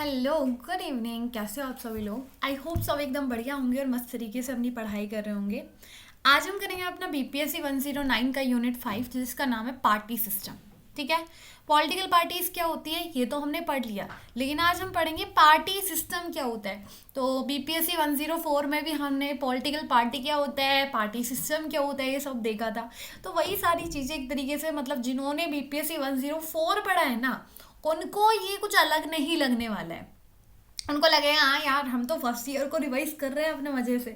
Hello good evening. कैसे हो आप सभी लोग? आई होप सब एकदम बढ़िया होंगे और मस्त तरीके से अपनी पढ़ाई कर रहे होंगे। आज हम करेंगे अपना बीपीएससी 109 का यूनिट 5 जिसका नाम है पार्टी सिस्टम। ठीक है। पॉलिटिकल पार्टीज क्या होती है ये तो हमने पढ़ लिया, लेकिन आज हम पढ़ेंगे पार्टी सिस्टम क्या होता है। तो बीपीएससी 104 में भी हमने पॉलिटिकल पार्टी क्या होता है, पार्टी सिस्टम क्या होता है, ये सब देखा था। तो वही सारी चीज़ें एक तरीके से मतलब जिन्होंने बीपीएससी 104 पढ़ा है ना, उनको ये कुछ अलग नहीं लगने वाला है। उनको लगेगा हाँ यार हम तो फर्स्ट ईयर को रिवाइज कर रहे हैं अपने मजे से।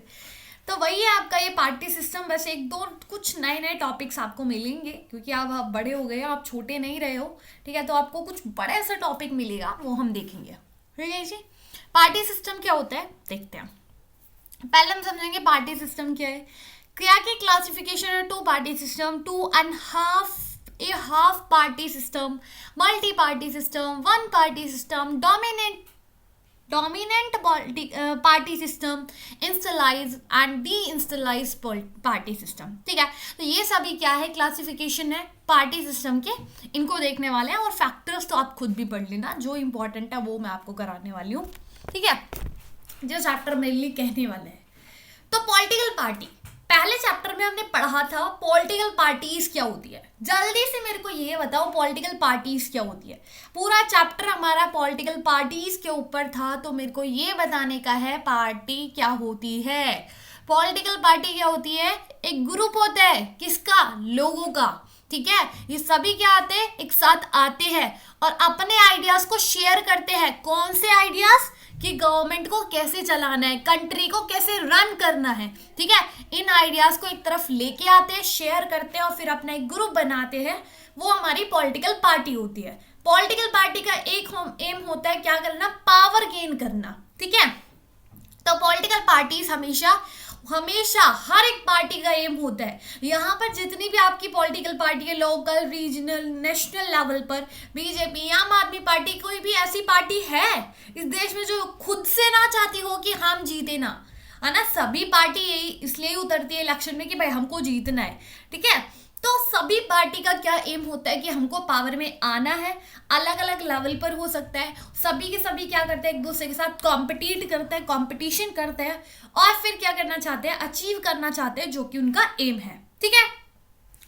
तो वही है आपका ये पार्टी सिस्टम। बस एक दो कुछ नए नए टॉपिक्स आपको मिलेंगे क्योंकि अब आप बड़े हो गए हो, आप छोटे नहीं रहे हो। ठीक है, तो आपको कुछ बड़े सा टॉपिक मिलेगा, वो हम देखेंगे। ठीक है जी। पार्टी सिस्टम क्या होता है देखते हैं। पहले हम समझेंगे पार्टी सिस्टम क्या है। क्या क्या क्लासिफिकेशन है two party system, two and half, a half party system, multi party system, one party system, dominant party system, institutionalised and D इंस्टलाइज party system. ठीक है, तो ये सभी क्या है, क्लासिफिकेशन है पार्टी सिस्टम के। इनको देखने वाले हैं और फैक्टर्स तो आप खुद भी पढ़ लेना, जो इंपॉर्टेंट है वो मैं आपको कराने वाली हूँ। ठीक है, जो चैप्टर मेरे लिए कहने वाले हैं। तो पॉलिटिकल पार्टी, पहले चैप्टर में हमने पढ़ा था पॉलिटिकल पार्टीज क्या होती है। जल्दी से मेरे को ये बताओ पॉलिटिकल पार्टीज क्या होती है। पूरा चैप्टर हमारा पॉलिटिकल पार्टीज के ऊपर था, तो मेरे को ये बताने का है पार्टी क्या होती है। पॉलिटिकल पार्टी क्या होती है, एक ग्रुप होता है किसका, लोगों का। ठीक है, ये सभी क्या आते हैं, एक साथ आते हैं और अपने आइडियाज को शेयर करते हैं। कौन से आइडियाज, कि गवर्नमेंट को कैसे चलाना है, कंट्री को कैसे रन करना है। ठीक है, इन आइडियाज को एक तरफ लेके आते हैं, शेयर करते हैं और फिर अपना एक ग्रुप बनाते हैं। वो हमारी पॉलिटिकल पार्टी होती है। पॉलिटिकल पार्टी का एक एम होता है क्या करना, पावर गेन करना। ठीक है, तो पॉलिटिकल पार्टीज हमेशा हमेशा हर एक पार्टी का एम होता है। यहाँ पर जितनी भी आपकी पॉलिटिकल पार्टी है, लोकल, रीजनल, नेशनल लेवल पर, बीजेपी, आम आदमी पार्टी, कोई भी ऐसी पार्टी है इस देश में जो खुद से ना चाहती हो कि हम जीते ना, है ना। सभी पार्टी यही इसलिए उतरती है इलेक्शन में कि भाई हमको जीतना है। ठीक है, तो सभी पार्टी का क्या एम होता है कि हमको पावर में आना है। अलग अलग लेवल पर हो सकता है। सभी के सभी क्या करते हैं, एक दूसरे के साथ कॉम्पिटिट करते हैं, कंपटीशन करते हैं और फिर क्या करना चाहते हैं, अचीव करना चाहते हैं, जो कि उनका एम है। ठीक है,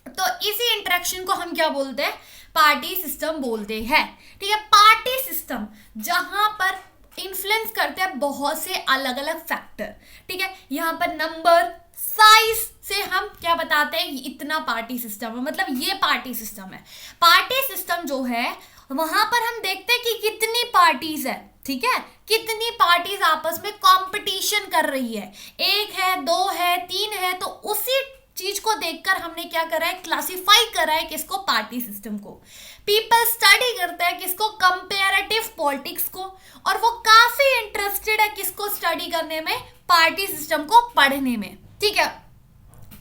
तो इसी इंटरेक्शन को हम क्या बोलते हैं, पार्टी सिस्टम बोलते हैं। ठीक है, पार्टी सिस्टम जहां पर इन्फ्लुएंस करते हैं बहुत से अलग अलग फैक्टर। ठीक है, यहाँ पर नंबर, साइज से हम क्या बताते हैं, इतना पार्टी सिस्टम है, मतलब ये पार्टी सिस्टम है। पार्टी सिस्टम जो है वहां पर हम देखते हैं कि कितनी पार्टीज है। ठीक है, कितनी पार्टीज आपस में कंपटीशन कर रही है, एक है, दो है, तीन है। तो उसी चीज को देखकर हमने क्या करा है, क्लासिफाई करा है किसको, पार्टी सिस्टम को। पीपल स्टडी करता है किसको, कंपेरेटिव पॉलिटिक्स को, और वो काफी इंटरेस्टेड है किसको स्टडी करने में, पार्टी सिस्टम को पढ़ने में। ठीक है,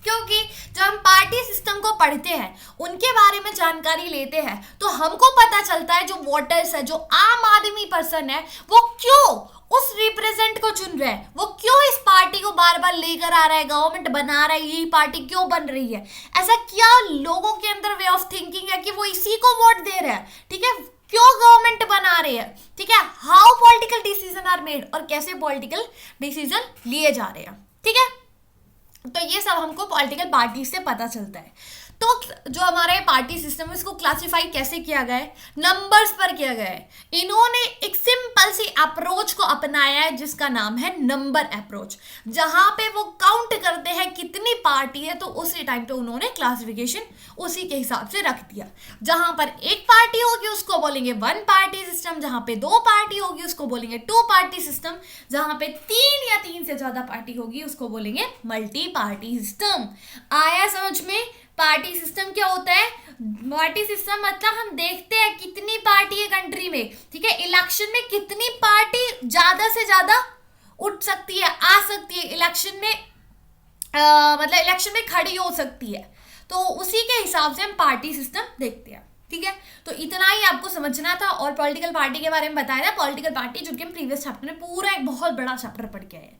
क्योंकि जब हम पार्टी सिस्टम को पढ़ते हैं, उनके बारे में जानकारी लेते हैं, तो हमको पता चलता है जो वोटर्स है, जो आम आदमी पर्सन है, वो क्यों उस रिप्रेजेंट को चुन रहे हैं, वो क्यों इस पार्टी को बार बार लेकर आ रहा है, गवर्नमेंट बना रहा है, यही पार्टी क्यों बन रही है, ऐसा क्या लोगों के अंदर वे ऑफ थिंकिंग है कि वो इसी को वोट दे रहे हैं। ठीक है, क्यों गवर्नमेंट बना रहे हैं। ठीक है, how political decision are made, और कैसे पॉलिटिकल डिसीजन लिए जा रहे हैं। ठीक है, तो ये सब हमको पॉलिटिकल पार्टी से पता चलता है। तो जो हमारे पार्टी सिस्टम है इसको क्लासिफाई कैसे किया गया है, नंबर्स पर किया गया है। इन्होंने एक सिंपल सी अप्रोच को अपनाया है जिसका नाम है नंबर अप्रोच, जहां पे वो काउंट करते हैं कितनी पार्टी है, तो उसी टाइम पे उन्होंने क्लासिफिकेशन उसी के हिसाब से रख दिया। जहां पर एक पार्टी होगी उसको बोलेंगे वन पार्टी सिस्टम, जहां पे दो पार्टी होगी उसको बोलेंगे टू पार्टी सिस्टम, जहां पे तीन या तीन से ज्यादा पार्टी होगी उसको बोलेंगे मल्टी पार्टी सिस्टम। आया समझ में पार्टी सिस्टम क्या होता है। पार्टी सिस्टम मतलब हम देखते हैं कितनी पार्टी है कंट्री में। ठीक है, इलेक्शन में कितनी पार्टी ज्यादा से ज्यादा उठ सकती है, आ सकती है इलेक्शन में, मतलब इलेक्शन में खड़ी हो सकती है, तो उसी के हिसाब से हम पार्टी सिस्टम देखते हैं। ठीक है, तो इतना ही आपको समझना था और पॉलिटिकल पार्टी के बारे में बताया था। पॉलिटिकल पार्टी जो कि हम प्रीवियस चैप्टर में पूरा एक बहुत बड़ा चैप्टर पढ़ के आए।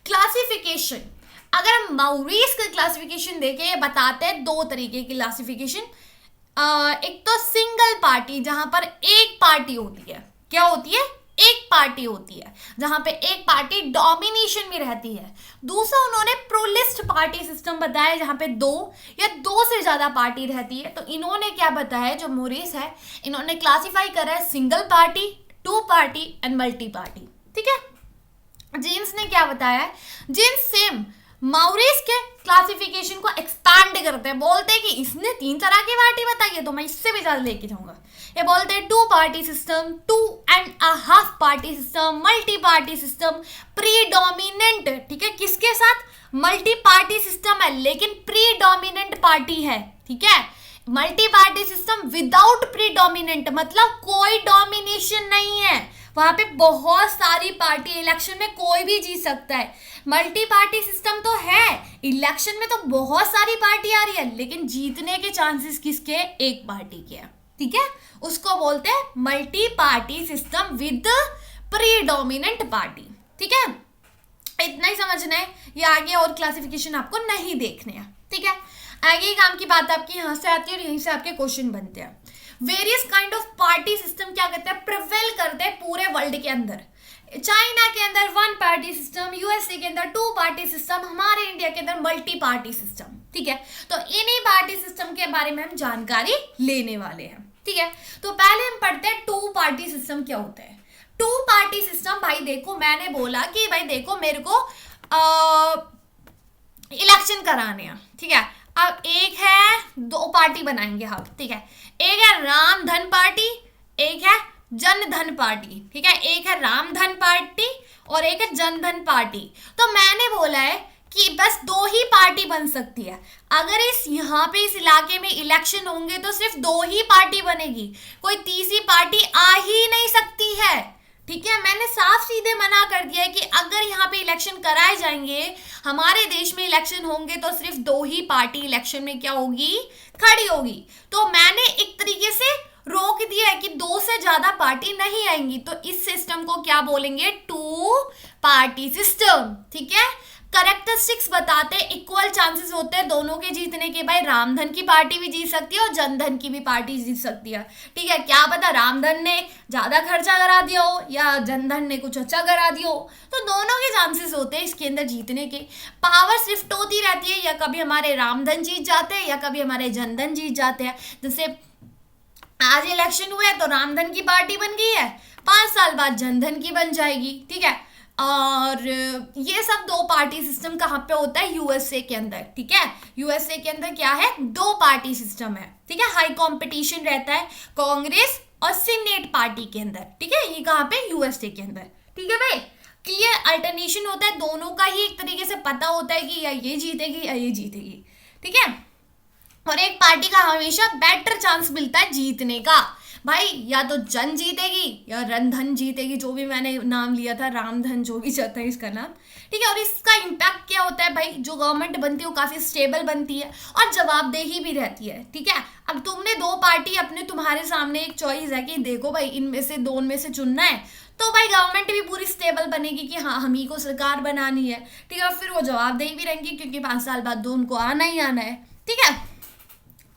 क्लासिफिकेशन, अगर हम मॉरिस का क्लासिफिकेशन देखें, बताते हैं दो तरीके की क्लासिफिकेशन। एक तो सिंगल पार्टी, जहां पर एक पार्टी होती है, क्या होती है, एक पार्टी होती है, जहां पे एक पार्टी डोमिनेशन में रहती है। दूसरा उन्होंने प्रोलिस्ट पार्टी सिस्टम बताया, जहां पे दो या दो से ज्यादा पार्टी रहती है। तो इन्होंने क्या बताया, जो मोरिस है, इन्होंने क्लासिफाई करा है single party, two party and multi party. ठीक है, जेम्स ने क्या बताया है, जेम्स सेम मॉरिस के क्लासिफिकेशन को एक्सपैंड करते हैं, बोलते हैं कि इसने 3 तरह की पार्टी बताई है तो मैं इससे भी ज्यादा लेके जाऊंगा। ये बोलते हैं 2 party system, 2.5 party system, multi party system, predominant. ठीक है, किसके साथ, मल्टी पार्टी सिस्टम है लेकिन प्रीडोमिनेंट पार्टी है। ठीक है, multi party system without predominant, मतलब कोई डोमिनेशन नहीं है, वहां पे बहुत सारी पार्टी, इलेक्शन में कोई भी जीत सकता है। मल्टी पार्टी सिस्टम तो है, इलेक्शन में तो बहुत सारी पार्टी आ रही है लेकिन जीतने के चांसेस किसके, एक पार्टी के हैं। ठीक है, उसको बोलते हैं multi party system with predominant party. ठीक है, इतना ही समझना है, ये आगे और क्लासिफिकेशन आपको नहीं देखने हैं। ठीक है, आगे काम की बात आपकी यहाँ से आती है और यहीं से आपके क्वेश्चन बनते हैं। Various kind of party system क्या कहते हैं, प्रिवेल करते हैं पूरे वर्ल्ड के अंदर। चाइना के अंदर 1 पार्टी सिस्टम, यूएसए के अंदर 2 पार्टी सिस्टम, हमारे इंडिया के अंदर मल्टी पार्टी सिस्टम। ठीक है, तो इन्हीं पार्टी सिस्टम के बारे में हम जानकारी लेने वाले हैं। ठीक है, तो पहले हम पढ़ते हैं 2 पार्टी सिस्टम क्या होता है। 2 पार्टी सिस्टम, भाई देखो मैंने बोला कि भाई देखो मेरे को इलेक्शन कराने हैं। ठीक है, अब एक है, 2 पार्टी बनाएंगे हम। ठीक है, एक है राम धन पार्टी, एक है जन धन पार्टी। ठीक है, एक है राम धन पार्टी और एक है जन धन पार्टी। तो मैंने बोला है कि बस 2 ही पार्टी बन सकती है। अगर यहाँ पे इस इलाके में इलेक्शन होंगे तो सिर्फ 2 ही पार्टी बनेगी, कोई तीसरी पार्टी आ ही नहीं सकती है। ठीक है, मैंने साफ सीधे मना कर दिया है कि अगर यहाँ पे इलेक्शन कराए जाएंगे, हमारे देश में इलेक्शन होंगे तो सिर्फ 2 ही पार्टी इलेक्शन में क्या होगी, खड़ी होगी। तो मैंने एक तरीके से रोक दिया है कि 2 से ज्यादा पार्टी नहीं आएंगी। तो इस सिस्टम को क्या बोलेंगे, 2 पार्टी सिस्टम। ठीक है, करेक्टरिस्टिक्स बताते हैं, इक्वल चांसेस होते हैं दोनों के जीतने के। भाई रामधन की पार्टी भी जीत सकती है और जनधन की भी पार्टी जीत सकती है। ठीक है, क्या पता रामधन ने ज्यादा खर्चा करा दिया हो या जनधन ने कुछ अच्छा करा दिया हो, तो दोनों के चांसेस होते हैं इसके अंदर जीतने के। पावर शिफ्ट होती रहती है, या कभी हमारे रामधन जीत जाते हैं या कभी हमारे जनधन जीत जाते हैं। जैसे आज इलेक्शन हुए तो रामधन की पार्टी बन गई है, 5 साल बाद जनधन की बन जाएगी। ठीक है, और ये सब 2 पार्टी सिस्टम कहाँ पे होता है, यूएसए के अंदर। ठीक है, यूएसए के अंदर क्या है, 2 पार्टी सिस्टम है। ठीक है, हाई कंपटीशन रहता है कांग्रेस और सीनेट पार्टी के अंदर। ठीक है, ये कहाँ पे, यूएसए के अंदर। ठीक है भाई, क्लियर अल्टरनेशन होता है, दोनों का ही एक तरीके से पता होता है कि या ये जीतेगी या ये जीतेगी। ठीक है, और एक पार्टी का हमेशा बेटर चांस मिलता है जीतने का। भाई या तो जन जीतेगी या रंधन जीतेगी, जो भी मैंने नाम लिया था, रामधन जो भी चाहता है इसका नाम। ठीक है, और इसका इम्पैक्ट क्या होता है भाई, जो गवर्नमेंट बनती है वो काफ़ी स्टेबल बनती है और जवाबदेही भी रहती है। ठीक है, अब तुमने 2 पार्टी अपने, तुम्हारे सामने एक चॉइस है कि देखो भाई इनमें से 2 में से चुनना है, तो भाई गवर्नमेंट भी पूरी स्टेबल बनेगी कि हाँ हम ही को सरकार बनानी है। ठीक है, और फिर वो जवाबदेही भी रहेंगी क्योंकि 5 साल बाद तो उनको आना ही आना है। ठीक है,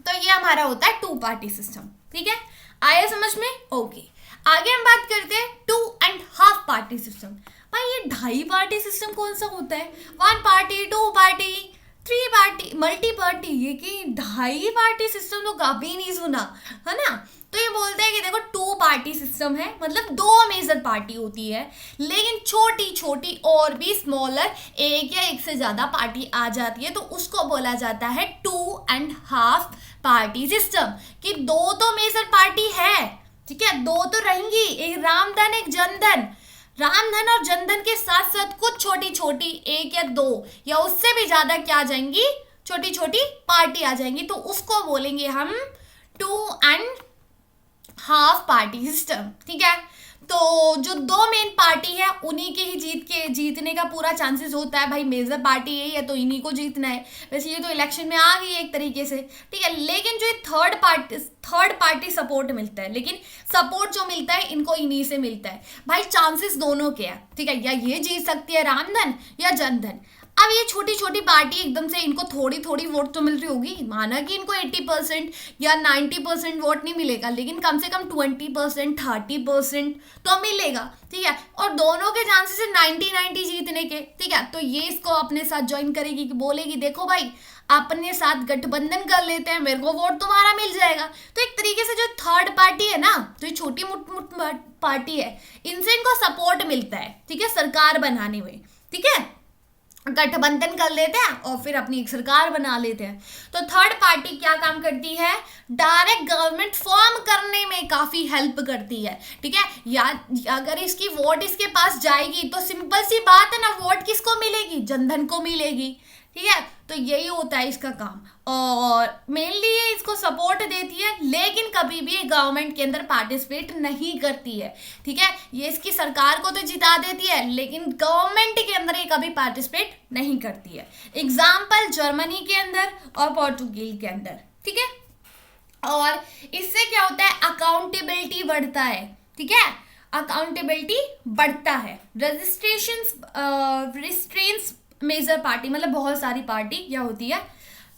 तो ये हमारा होता है 2 पार्टी सिस्टम। ठीक है, आया समझ में, ओके। आगे हम बात करते हैं 2.5 पार्टी सिस्टम। भाई ये 2.5 पार्टी सिस्टम कौन सा होता है, 1 party, 2 party, 3 party, multi party. ये कि 2.5 पार्टी सिस्टम तो कभी नहीं सुना है ना। तो ये बोलते हैं कि देखो 2 पार्टी सिस्टम है, मतलब 2 मेजर पार्टी होती है लेकिन छोटी छोटी और भी स्मॉलर एक या एक से ज्यादा पार्टी आ जाती है, तो उसको बोला जाता है 2.5 पार्टी सिस्टम। कि 2 तो मेजर पार्टी है, ठीक है, 2 तो रहेंगी, एक रामधन एक जनधन। रामधन और जनधन के साथ साथ कुछ छोटी छोटी 1 या 2 या उससे भी ज्यादा क्या आ जाएंगी, छोटी छोटी पार्टी आ जाएंगी, तो उसको बोलेंगे हम 2.5 पार्टी सिस्टम। ठीक है, तो जो 2 मेन पार्टी है उन्हीं के ही जीतने का पूरा चांसेस होता है। भाई मेजर पार्टी है तो इन्हीं को जीतना है। वैसे ये तो इलेक्शन में आ गई है एक तरीके से। ठीक है, लेकिन जो थर्ड पार्टी सपोर्ट मिलता है, लेकिन सपोर्ट जो मिलता है इनको इन्हीं से मिलता है। भाई चांसेस दोनों के हैं। ठीक है, या ये जीत सकती है रामधन या जनधन। अब ये छोटी छोटी पार्टी एकदम से इनको थोड़ी थोड़ी वोट तो मिल रही होगी, माना कि इनको 80% या 90% वोट नहीं मिलेगा, लेकिन कम से कम 20% 30% तो मिलेगा, ठीक है। और दोनों के चांसेस है 90-90 जीतने के, ठीक है। तो ये इसको अपने साथ ज्वाइन करेगी कि बोलेगी देखो भाई अपने साथ गठबंधन कर लेते हैं, मेरे को वोट तुम्हारा मिल जाएगा। तो एक तरीके से जो थर्ड पार्टी है ना, जो ये छोटी मुट पार्टी है, इनसे इनको सपोर्ट मिलता है, ठीक है, सरकार बनाने में, ठीक है। गठबंधन कर लेते हैं और फिर अपनी एक सरकार बना लेते हैं। तो थर्ड पार्टी क्या काम करती है, डायरेक्ट गवर्नमेंट फॉर्म करने में काफी हेल्प करती है, ठीक है। या अगर इसकी वोट इसके पास जाएगी तो सिंपल सी बात है ना, वोट किसको मिलेगी, जनधन को मिलेगी, ठीक है। तो यही होता है इसका काम, और मेनली ये इसको सपोर्ट देती है, लेकिन कभी भी गवर्नमेंट के अंदर पार्टिसिपेट नहीं करती है, ठीक है। ये इसकी सरकार को तो जिता देती है, लेकिन गवर्नमेंट के अंदर ये कभी पार्टिसिपेट नहीं करती है। एग्जाम्पल जर्मनी के अंदर और पोर्टुगल के अंदर, ठीक है। और इससे क्या होता है, अकाउंटेबिलिटी बढ़ता है, ठीक है, अकाउंटेबिलिटी बढ़ता है। रिस्ट्रेंस मेजर पार्टी, मतलब बहुत सारी पार्टी क्या होती है,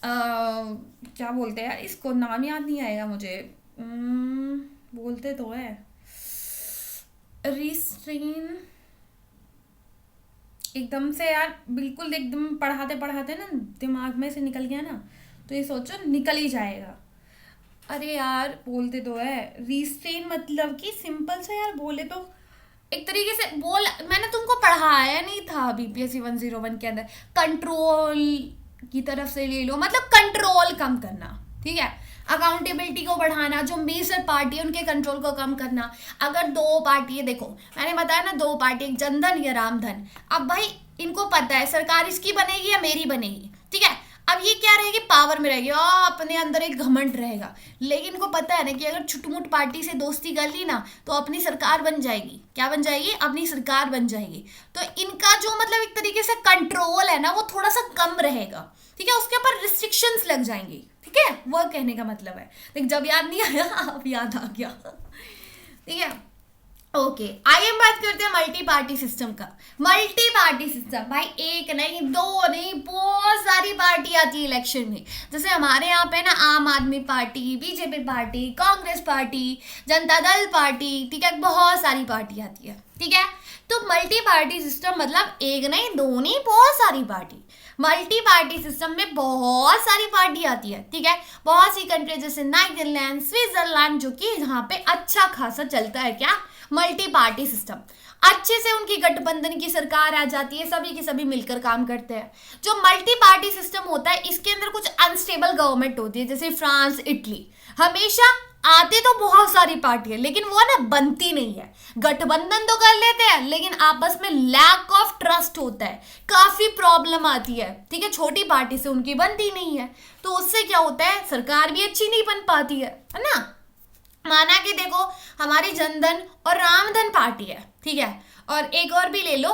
क्या बोलते हैं इसको, नाम याद नहीं आएगा मुझे, बोलते तो है रिस्ट्रेन, एकदम से यार बिल्कुल एकदम पढ़ाते पढ़ाते ना दिमाग में से निकल गया ना, तो ये सोचो निकल ही जाएगा। अरे यार बोलते तो है रिस्ट्रेन, मतलब कि सिंपल से यार बोले तो एक तरीके से बोल, मैंने तुमको पढ़ाया नहीं था बीपीएससी 101 के अंदर, कंट्रोल की तरफ से ले लो, मतलब कंट्रोल कम करना, ठीक है, अकाउंटेबिलिटी को बढ़ाना, जो मेजर पार्टी है उनके कंट्रोल को कम करना। अगर दो पार्टी है, देखो मैंने बताया ना दो पार्टी, एक जनधन या रामधन, अब भाई इनको पता है सरकार इसकी बनेगी या मेरी बनेगी, ठीक है। अब ये क्या रहेगी, पावर में रहेगी और अपने अंदर एक घमंड रहेगा, लेकिन इनको पता है ना कि अगर छुटमुट पार्टी से दोस्ती कर ली ना तो अपनी सरकार बन जाएगी, क्या बन जाएगी, अपनी सरकार बन जाएगी। तो इनका जो मतलब एक तरीके से कंट्रोल है ना वो थोड़ा सा कम रहेगा, ठीक है, उसके ऊपर रिस्ट्रिक्शंस लग जाएंगी, ठीक है, वो कहने का मतलब है। लेकिन जब याद नहीं आया अब याद आ गया, ठीक है। ओके, आइए हम बात करते हैं मल्टी पार्टी सिस्टम का। मल्टी पार्टी सिस्टम भाई एक नहीं दो नहीं बहुत सारी पार्टी आती है इलेक्शन में। जैसे हमारे यहाँ पे ना आम आदमी party, BJP party, Congress party, Janata Dal party, ठीक है, बहुत सारी पार्टी आती है, ठीक है। तो मल्टी पार्टी सिस्टम मतलब एक नहीं दो नहीं बहुत सारी पार्टी। मल्टी पार्टी सिस्टम में बहुत सारी पार्टी आती है, ठीक है। बहुत सी कंट्री जैसे नीदरलैंड, स्विट्जरलैंड, जो कि यहाँ पे अच्छा खासा चलता है क्या, मल्टी पार्टी सिस्टम। अच्छे से उनकी गठबंधन की सरकार आ जाती है, सभी के सभी मिलकर काम करते हैं। जो मल्टी पार्टी सिस्टम होता है इसके अंदर कुछ अनस्टेबल गवर्नमेंट होती है, जैसे फ्रांस, इटली, हमेशा आते तो बहुत सारी पार्टी है लेकिन वो ना बनती नहीं है। गठबंधन तो कर लेते हैं लेकिन आपस में लैक ऑफ ट्रस्ट होता है, काफी प्रॉब्लम आती है, ठीक है, छोटी पार्टी से उनकी बनती नहीं है, तो उससे क्या होता है सरकार भी अच्छी नहीं बन पाती है ना। माना कि देखो हमारी जनधन और रामधन पार्टी है, ठीक है, और एक और भी ले लो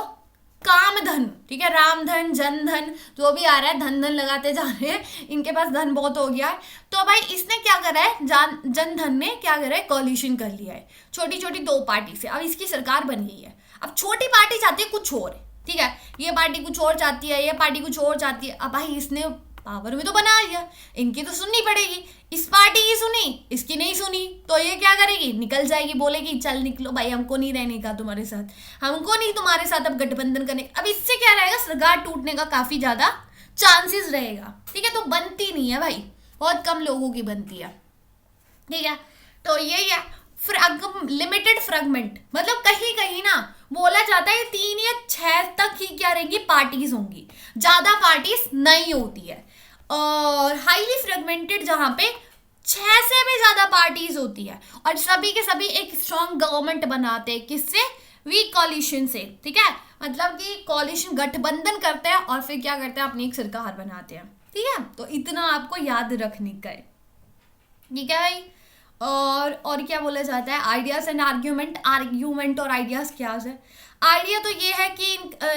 कामधन, ठीक है, रामधन, जनधन, जो भी आ रहा है धन धन लगाते जा रहे हैं, इनके पास धन बहुत हो गया है। तो भाई इसने क्या करा है, जनधन ने क्या करा है, कॉलिशन कर लिया है छोटी छोटी दो पार्टी से, अब इसकी सरकार बन गई है। अब छोटी पार्टी चाहती है कुछ और, ठीक है, ये पार्टी कुछ और चाहती है, ये पार्टी कुछ और चाहती है। अब भाई इसने पावर में तो बना लिया, इनकी तो सुननी पड़ेगी, इस पार्टी की सुनी, इसकी नहीं सुनी, तो ये क्या करेगी, निकल जाएगी, बोलेगी चल निकलो भाई, हमको नहीं रहने का तुम्हारे साथ, हमको नहीं तुम्हारे साथ अब गठबंधन करने। अब इससे क्या रहेगा, सरकार टूटने का काफी ज्यादा चांसेस रहेगा, ठीक है। तो बनती नहीं है भाई, बहुत कम लोगों की बनती है, ठीक है। तो यही है लिमिटेड फ्रेगमेंट, मतलब कहीं कहीं ना बोला जाता है 3 या 6 तक ही क्या रहेंगी पार्टीज होंगी, ज्यादा पार्टीज नहीं होती है। और हाईली फ्रेगमेंटेड जहां पे 6 से भी ज्यादा पार्टीज होती है और सभी के सभी एक स्ट्रॉन्ग गवर्नमेंट बनाते हैं, किससे, वीक कॉलिशन से, ठीक है, मतलब कि कॉलिशन गठबंधन करते हैं और फिर क्या करते हैं, अपनी एक सरकार बनाते हैं, ठीक है। तो इतना आपको याद रखने का है, ठीक है भाई। और क्या बोला जाता है, आइडियाज एंड आर्ग्यूमेंट। आर्ग्यूमेंट और आइडियाज क्या है? आइडिया तो ये है कि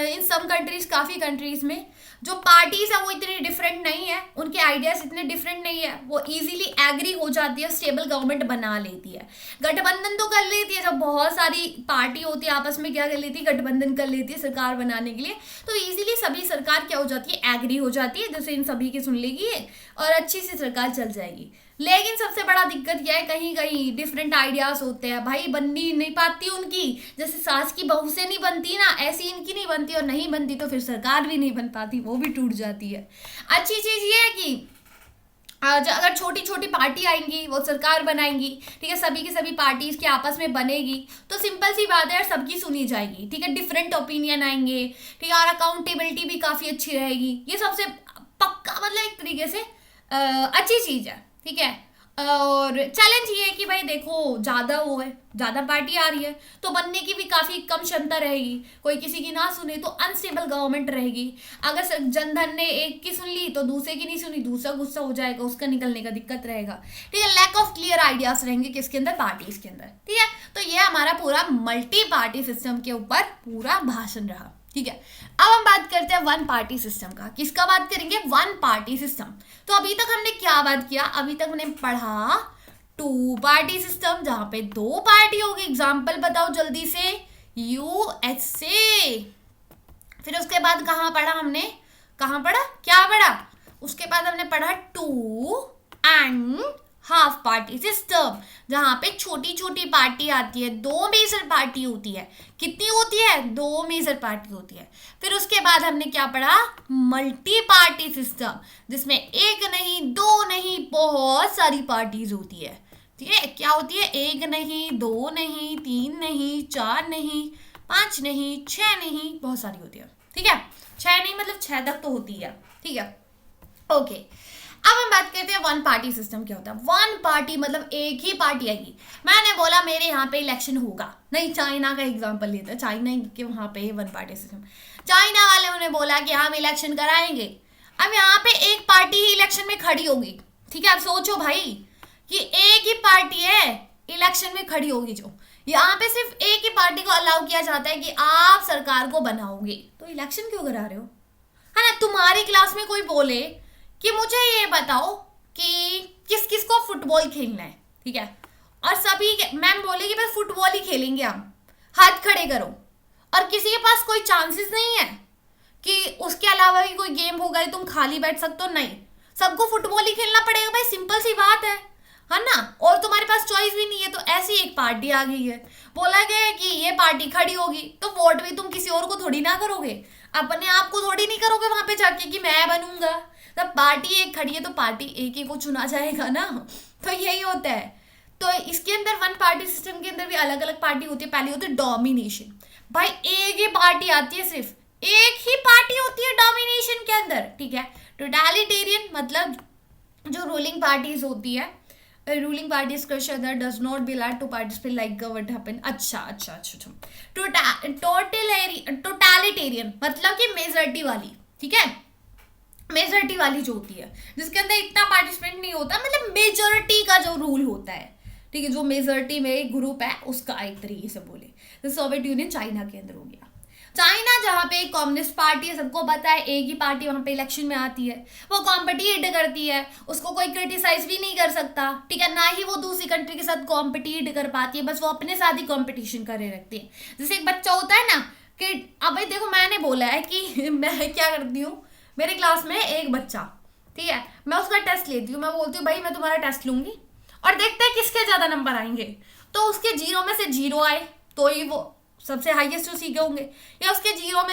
इन सम कंट्रीज, काफ़ी कंट्रीज में जो पार्टीज है वो इतनी डिफरेंट नहीं है, उनके आइडियाज इतने डिफरेंट नहीं है, वो इजीली एग्री हो जाती है, स्टेबल गवर्नमेंट बना लेती है। गठबंधन तो कर लेती है, जब बहुत सारी पार्टी होती है आपस में क्या कर लेती है, गठबंधन कर लेती है सरकार बनाने के लिए, तो इजीली सभी सरकार क्या हो जाती है, एग्री हो जाती है, जैसे इन सभी की सुन लेगी और अच्छी सी सरकार चल जाएगी। लेकिन सबसे बड़ा दिक्कत यह है, कहीं कहीं डिफरेंट आइडियाज होते हैं भाई, बननी नहीं पाती उनकी, जैसे सास की बहू से नहीं बनती ना, ऐसी इनकी नहीं बनती, और नहीं बनती तो फिर सरकार भी नहीं बन पाती, वो भी टूट जाती है। अच्छी चीज ये है कि अगर छोटी छोटी पार्टी आएंगी वो सरकार बनाएंगी, ठीक है, सभी की सभी पार्टीज के आपस में बनेगी, तो सिंपल सी बात है यार, सबकी सुनी जाएगी, ठीक है, डिफरेंट ओपिनियन आएंगे, ठीक है, और अकाउंटेबिलिटी भी काफ़ी अच्छी रहेगी। ये सबसे पक्का मतलब एक तरीके से अच्छी चीज़ है, ठीक है। और चैलेंज ये है कि भाई देखो, ज़्यादा वो है, ज़्यादा पार्टी आ रही है तो बनने की भी काफ़ी कम क्षमता रहेगी, कोई किसी की ना सुने तो अनस्टेबल गवर्नमेंट रहेगी। अगर जनधन ने एक की सुन ली तो दूसरे की नहीं सुनी, दूसरा गुस्सा हो जाएगा, उसका निकलने का दिक्कत रहेगा, ठीक है। लैक ऑफ क्लियर आइडियाज रहेंगे किसके अंदर, पार्टीज के अंदर, ठीक है। तो ये हमारा पूरा मल्टी पार्टी सिस्टम के ऊपर पूरा भाषण रहा, ठीक है। अब हम बात करते हैं वन पार्टी सिस्टम का। किसका बात करेंगे, वन पार्टी सिस्टम। तो अभी तक हमने क्या बात किया, अभी तक हमने पढ़ा टू पार्टी सिस्टम, जहां पे दो पार्टी होगी। एग्जाम्पल बताओ जल्दी से, यूएसए। फिर उसके बाद कहाँ पढ़ा हमने, कहाँ पढ़ा, क्या पढ़ा, उसके बाद हमने पढ़ा two and half party system, जहां पे छोटी छोटी पार्टी आती है, दो मेजर पार्टी होती है। कितनी होती है, दो मेजर पार्टी होती है। फिर उसके बाद हमने क्या पढ़ा, मल्टी पार्टी सिस्टम, जिसमें एक नहीं, दो नहीं, बहुत सारी पार्टीज होती है, ठीक है। क्या होती है, एक नहीं, दो नहीं, तीन नहीं, चार नहीं, पांच नहीं, छह नहीं, बहुत सारी होती है, ठीक है। छह नहीं मतलब छह तक तो होती है, ठीक है, ओके। अब हम बात करते हैं वन पार्टी सिस्टम क्या होता है। वन पार्टी मतलब एक ही पार्टी आएगी। मैंने बोला मेरे यहाँ पे इलेक्शन होगा, नहीं, चाइना का एग्जांपल लेते हैं, चाइना के वहाँ पे वन पार्टी सिस्टम। चाइना वाले ने बोला कि हम इलेक्शन कराएंगे। अब यहाँ पे एक पार्टी ही इलेक्शन में खड़ी होगी, ठीक है। अब सोचो भाई कि एक ही पार्टी है इलेक्शन में खड़ी होगी, जो यहाँ पे सिर्फ एक ही पार्टी को अलाउ किया जाता है कि आप सरकार को बनाओगे, तो इलेक्शन क्यों करा रहे हो, है ना। तुम्हारी क्लास में कोई बोले कि मुझे ये बताओ कि किस किस को फुटबॉल खेलना है, ठीक है, और सभी मैम बोले कि बस फुटबॉल ही खेलेंगे हम, हाथ खड़े करो, और किसी के पास कोई चांसेस नहीं है कि उसके अलावा भी कोई गेम होगा, तुम खाली बैठ सकते हो, नहीं, सबको फुटबॉल ही खेलना पड़ेगा भाई, सिंपल सी बात है ना। और तुम्हारे पास चॉइस भी नहीं है, तो ऐसी एक पार्टी आ गई है, बोला गया है कि ये पार्टी खड़ी होगी, तो वोट भी तुम किसी और को थोड़ी ना करोगे, अपने आप को थोड़ी नहीं करोगे वहां पे जाके कि मैं बनूंगा। तब पार्टी एक खड़ी है तो पार्टी एक ही को चुना जाएगा ना, तो यही होता है। तो इसके अंदर वन पार्टी सिस्टम के अंदर भी अलग अलग पार्टी होती है। पहली होती है डोमिनेशन, भाई एक ही पार्टी आती है, सिर्फ एक ही पार्टी होती है डोमिनेशन के अंदर, ठीक है। टोटलिटेरियन मतलब जो रूलिंग पार्टीज होती है, रूलिंग पार्टीज का other does not be allowed to participate like what happen. अच्छा। टोटलिटेरियन मतलब कि मेजॉरिटी वाली, ठीक है, मेजॉरिटी वाली जो होती है, जिसके अंदर इतना पार्टिसिपेंट नहीं होता, मतलब मेजॉरिटी का जो रूल होता है, ठीक है, जो मेजॉरिटी में एक ग्रुप है उसका, एक तरीके से बोले तो सोवियत यूनियन चाइना के अंदर हो गया। चाइना जहाँ पे एक कम्युनिस्ट पार्टी है, सबको पता है, एक ही पार्टी वहाँ पे इलेक्शन में आती है, वो कॉम्पिटिट करती है, उसको कोई क्रिटिसाइज भी नहीं कर सकता, ठीक है, ना ही वो दूसरी कंट्री के साथ कॉम्पिटिट कर पाती है, बस वो अपने साथ ही कॉम्पिटिशन करे रखती है। जैसे एक बच्चा होता है ना कि अब भाई देखो, मैंने बोला है कि मैं क्या करती हूँ, मेरे क्लास में एक बच्चा, ठीक है, मैं उसका टेस्ट लेती हूँ, मैं बोलती हूँ भाई मैं तुम्हारा टेस्ट लूंगी और देखते हैं किसके ज़्यादा नंबर आएंगे। तो उसके 0 में से 0 आए तो ही वो सबसे हाईएस्ट जो सीखे होंगे, या उसके 0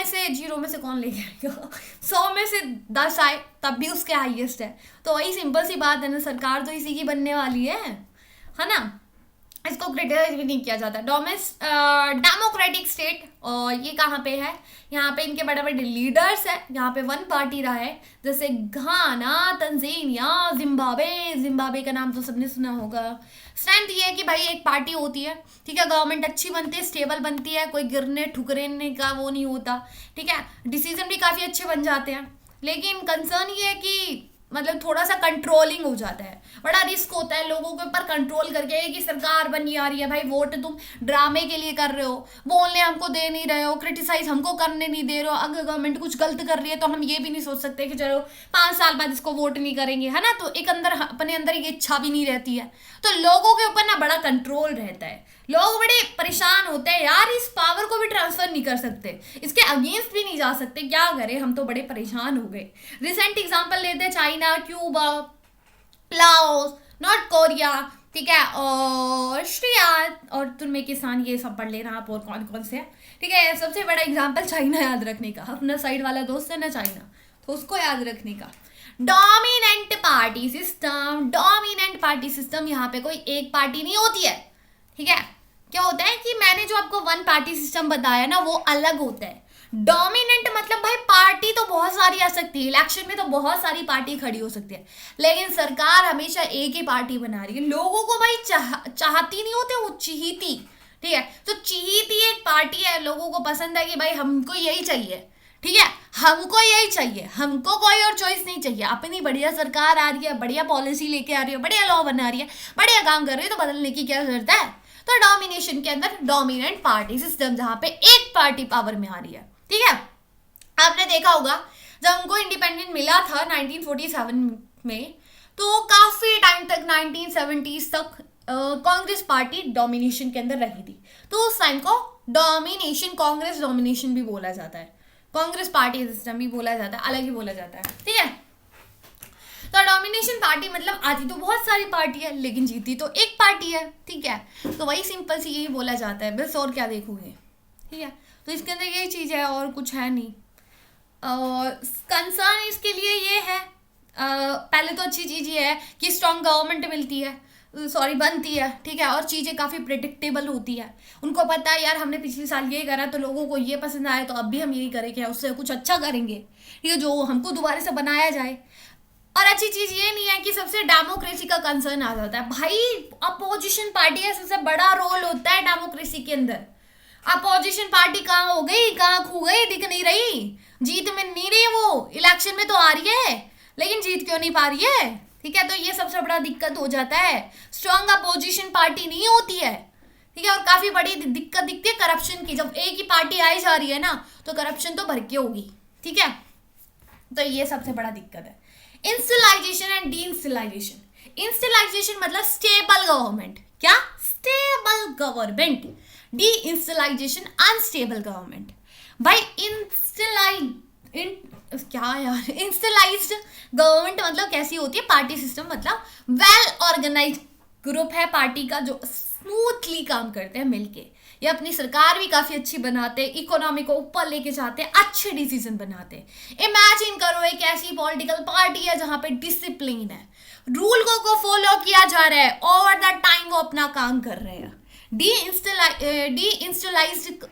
में से कौन ले गया 100 में से 10 आए तब भी उसके हाईएस्ट है। तो वही सिंपल सी बात है ना, सरकार तो इसी की बनने वाली है ना, इसको क्रिटिसाइज भी नहीं किया जाता। डेमोक्रेटिक स्टेट, और ये कहाँ पे है, यहाँ पे इनके बड़े बड़े लीडर्स हैं, यहाँ पे वन पार्टी रहा है, जैसे घाना, तंजानिया, जिम्बाब्वे का नाम तो सबने सुना होगा। स्ट्रेंथ ये है कि भाई एक पार्टी होती है, ठीक है, गवर्नमेंट अच्छी बनती है, स्टेबल बनती है, कोई गिरने ठुकरेने का वो नहीं होता, ठीक है, डिसीजन भी काफ़ी अच्छे बन जाते हैं। लेकिन कंसर्न ये है कि मतलब थोड़ा सा कंट्रोलिंग हो जाता है, बड़ा रिस्क होता है लोगों के ऊपर कंट्रोल करके कि सरकार बनी आ रही है, भाई वोट तुम ड्रामे के लिए कर रहे हो, बोलने हमको दे नहीं रहे हो, क्रिटिसाइज हमको करने नहीं दे रहे हो, अगर गवर्नमेंट कुछ गलत कर रही है तो हम ये भी नहीं सोच सकते कि चलो 5 साल बाद इसको वोट नहीं करेंगे, है ना। तो एक अंदर अपने अंदर ये इच्छा भी नहीं रहती है, तो लोगों के ऊपर ना बड़ा कंट्रोल रहता है, लोग बड़े परेशान होते हैं यार, इस पावर को भी ट्रांसफर नहीं कर सकते, इसके अगेंस्ट भी नहीं जा सकते, क्या करें, हम तो बड़े परेशान हो गए। रिसेंट एग्जांपल लेते हैं China, Cuba, Laos, north Korea, ठीक है, और ऑस्ट्रिया और तुर्कमेनिस्तान, ये सब पढ़ लेना आप, और कौन कौन से हैं, ठीक है। सबसे बड़ा एग्जांपल चाइना याद रखने का, अपना साइड वाला दोस्त है ना चाइना, तो उसको याद रखने का। Dominant party system, dominant party system, यहाँ पे कोई एक पार्टी नहीं होती है, ठीक है। क्या होता है कि मैंने जो आपको वन पार्टी सिस्टम बताया ना वो अलग होता है। डोमिनेंट मतलब भाई पार्टी तो बहुत सारी आ सकती है, इलेक्शन में तो बहुत सारी पार्टी खड़ी हो सकती है, लेकिन सरकार हमेशा एक ही पार्टी बना रही है, लोगों को भाई चाहती नहीं होते, वो चहीती, ठीक है। तो चहीती एक पार्टी है, लोगों को पसंद है कि भाई हमको यही चाहिए, ठीक है, हमको यही चाहिए, हमको कोई और चॉइस नहीं चाहिए, अपनी बढ़िया सरकार आ रही है, बढ़िया पॉलिसी लेके आ रही है, बढ़िया लॉ बना रही है, बढ़िया काम कर रही है, तो बदलने की क्या जरूरत है। तो डोमिनेशन के अंदर डोमिनेंट पार्टी सिस्टम, जहां पे एक पार्टी पावर में आ रही है, ठीक है। आपने देखा होगा जब हमको इंडिपेंडेंट मिला था 1947 में, तो काफी टाइम तक 1970s तक कांग्रेस पार्टी डोमिनेशन के अंदर रही थी, तो उस टाइम को डोमिनेशन, कांग्रेस डोमिनेशन भी बोला जाता है, कांग्रेस पार्टी सिस्टम भी बोला जाता है, अलग ही बोला जाता है, ठीक है। तो डोमिनेशन पार्टी मतलब आती तो बहुत सारी पार्टी है, लेकिन जीती तो एक पार्टी है, ठीक है। तो वही सिंपल सी यही बोला जाता है, बस और क्या देखोगे, ठीक है। तो इसके अंदर यही चीज़ है और कुछ है नहीं। कंसर्न इसके लिए ये है, पहले तो अच्छी चीज़ ये है कि स्ट्रॉन्ग गवर्नमेंट मिलती है, सॉरी बनती है, ठीक है, और चीज़ें काफ़ी प्रिडिक्टेबल होती है, उनको पता है यार हमने पिछले साल ये करा तो लोगों को ये पसंद आया, तो अब भी हम यही करेंगे, उससे कुछ अच्छा करेंगे, ठीक है, जो हमको दोबारा से बनाया जाए। और अच्छी चीज ये नहीं है कि सबसे डेमोक्रेसी का कंसर्न आ जाता है, भाई अपोजिशन पार्टी का सबसे बड़ा रोल होता है डेमोक्रेसी के अंदर। अपोजिशन पार्टी कहाँ हो गई, कहाँ खो गई, दिख नहीं रही, जीत में नहीं रही, वो इलेक्शन में तो आ रही है लेकिन जीत क्यों नहीं पा रही है, ठीक है। तो ये सबसे बड़ा दिक्कत हो जाता है, स्ट्रॉन्ग अपोजिशन पार्टी नहीं होती है, ठीक है। और काफी बड़ी दिक्कत दिखती है करप्शन की, जब एक ही पार्टी आई जा रही है ना तो करप्शन तो भर के होगी, ठीक है। तो ये सबसे बड़ा दिक्कत है। इंस्टलाइजेशन एंड डी इंस्टलाइजेशन, इंस्टलाइजेशन मतलब स्टेबल गवर्नमेंट, क्या stable government, deinstitutionalisation unstable government. भाई क्या यार, इंस्टलाइज्ड गवर्नमेंट मतलब कैसी होती है, पार्टी सिस्टम मतलब वेल ऑर्गेनाइज्ड ग्रुप है पार्टी का, जो स्मूथली काम करते हैं मिलके, ये अपनी सरकार भी काफी अच्छी बनाते हैं, इकोनॉमी को ऊपर लेके जाते हैं, अच्छे डिसीजन बनाते हैं। इमेजिन करो एक ऐसी पॉलिटिकल पार्टी है जहां पे डिसिप्लिन है, रूल को फॉलो किया जा रहा है, ओवर द टाइम वो अपना काम कर रहे हैं। डी इंस्टलाइज्ड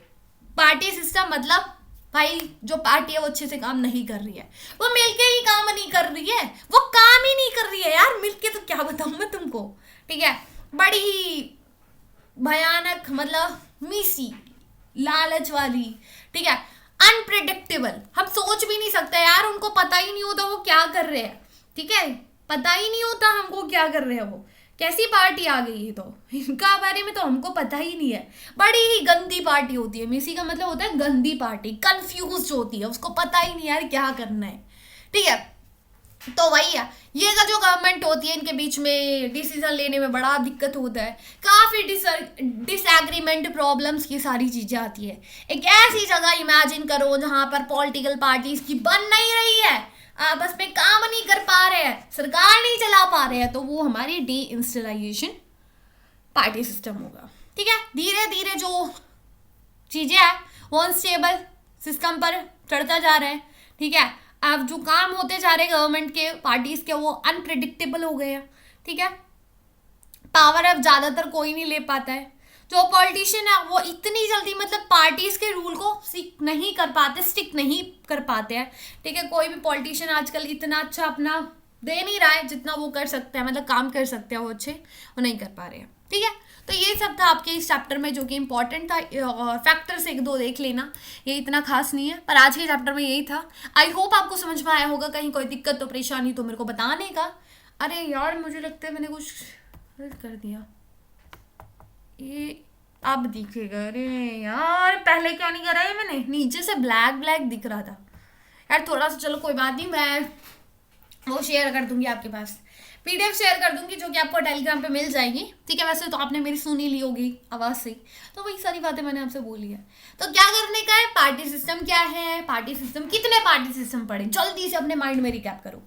पार्टी सिस्टम मतलब भाई जो पार्टी है वो अच्छे से काम नहीं कर रही है, वो मिलके ही काम नहीं कर रही है, वो काम ही नहीं कर रही है यार मिलके, तो क्या बताऊं मैं तुमको, ठीक है। बड़ी ही भयानक, मतलब मिसी, लालच वाली, ठीक है, अनप्रिडिक्टेबल, हम सोच भी नहीं सकते यार, उनको पता ही नहीं होता वो क्या कर रहे हैं, ठीक है, पता ही नहीं होता हमको क्या कर रहे हैं, वो कैसी पार्टी आ गई है, तो इनका बारे में तो हमको पता ही नहीं है। बड़ी ही गंदी पार्टी होती है, मिसी का मतलब होता है गंदी पार्टी, कंफ्यूज होती है, उसको पता ही नहीं यार क्या करना है, ठीक है। तो वही है, ये का जो गवर्नमेंट होती है इनके बीच में डिसीजन लेने में बड़ा दिक्कत होता है, काफी डिसएग्रीमेंट प्रॉब्लम्स की सारी चीजें आती है। एक ऐसी जगह इमेजिन करो जहां पर पॉलिटिकल पार्टीज की बन नहीं रही है, आपस में काम नहीं कर पा रहे हैं, सरकार नहीं चला पा रहे हैं, तो वो हमारी डी इंस्टलाइजेशन पार्टी सिस्टम होगा, ठीक है। धीरे धीरे जो चीजें हैं वो अनस्टेबल सिस्टम पर चढ़ता जा रहे हैं, ठीक है। अब जो काम होते जा रहे गवर्नमेंट के, पार्टीज के, वो अनप्रिडिक्टेबल हो गए हैं, ठीक है। पावर अब ज्यादातर कोई नहीं ले पाता है, जो पॉलिटिशियन है वो इतनी जल्दी मतलब पार्टीज के रूल को स्टिक नहीं कर पाते हैं, ठीक है। कोई भी पॉलिटिशियन आजकल इतना अच्छा अपना दे नहीं रहा है जितना वो कर सकते हैं, मतलब काम कर सकते हैं वो अच्छे, वो नहीं कर पा रहे हैं। ठीक है, तो ये सब था आपके इस चैप्टर में जो कि इंपॉर्टेंट था, और फैक्टर्स एक दो देख लेना, ये इतना खास नहीं है, पर आज के चैप्टर में यही था। आई होप आपको समझ में आया होगा, कहीं कोई दिक्कत तो परेशानी तो मेरे को बताने का। अरे यार मुझे लगता है मैंने कुछ गलत कर दिया, ये अब दिखेगा। अरे यार पहले क्या नहीं करा है मैंने, नीचे से ब्लैक ब्लैक दिख रहा था यार थोड़ा सा। चलो कोई बात नहीं, मैं वो शेयर कर दूंगी आपके पास, पीडीएफ शेयर कर दूंगी जो कि आपको टेलीग्राम पे मिल जाएगी। ठीक है, वैसे तो आपने मेरी सुनी ली होगी आवाज़ से, तो वही सारी बातें मैंने आपसे बोली है। तो क्या करने का है, पार्टी सिस्टम क्या है, पार्टी सिस्टम, कितने पार्टी सिस्टम पढ़े, जल्दी से अपने माइंड में रिकैप करो।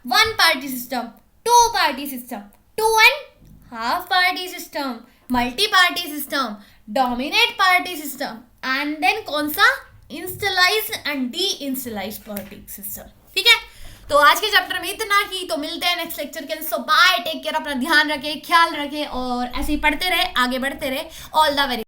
1 party system, 2 party system, 2.5 party system, multi party system, dominate party system, and then कौन सा, institutionalized and D इंस्टलाइज party system. ठीक है, तो आज के चैप्टर में इतना ही, तो मिलते हैं नेक्स्ट लेक्चर के लिए। सो बाय, टेक केयर, अपना ध्यान रखें, ख्याल रखें, और ऐसे ही पढ़ते रहे, आगे बढ़ते रहे। All the very